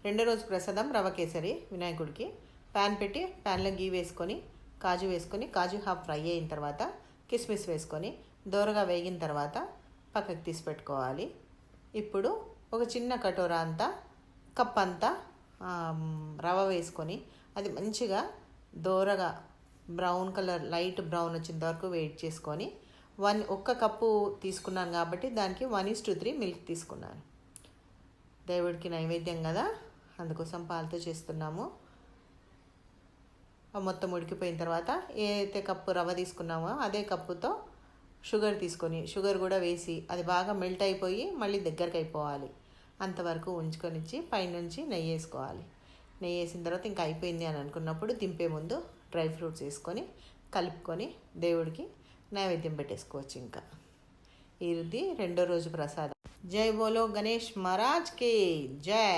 రెండో రోజు ప్రసాదం రవ కేసరి వినాయకుడికి. ప్యాన్ పెట్టి ప్యాన్లో గీ వేసుకొని కాజు వేసుకొని కాజు హాఫ్ ఫ్రై అయిన తర్వాత కిస్మిస్ వేసుకొని దోరగా వేగిన తర్వాత పక్కకు తీసి పెట్టుకోవాలి. ఇప్పుడు ఒక చిన్న కటోరా అంతా కప్ అంతా రవ వేసుకొని అది మంచిగా దోరగా బ్రౌన్ కలర్ లైట్ బ్రౌన్ వచ్చేంత వరకు వెయిట్ చేసుకొని ఒక్క కప్పు తీసుకున్నాను కాబట్టి దానికి 1:3 మిల్క్ తీసుకున్నాను. దేవుడికి నైవేద్యం కదా, అందుకోసం పాలతో చేస్తున్నాము. మొత్తం ఉడికిపోయిన తర్వాత ఏదైతే కప్పు రవ్వ తీసుకున్నామో అదే కప్పుతో షుగర్ తీసుకొని షుగర్ కూడా వేసి అది బాగా మెల్ట్ అయిపోయి మళ్ళీ దగ్గరకు అయిపోవాలి. అంతవరకు ఉంచుకొని పైనుంచి నెయ్యి వేసుకోవాలి. నెయ్యి వేసిన తర్వాత ఇంకా అయిపోయింది అని అనుకున్నప్పుడు దింపే ముందు డ్రై ఫ్రూట్స్ వేసుకొని కలుపుకొని దేవుడికి నైవేద్యం పెట్టేసుకోవచ్చు. ఇంకా ఇది రెండో రోజు ప్రసాదం. జై బోలో గణేష్ మహారాజ్కి జై.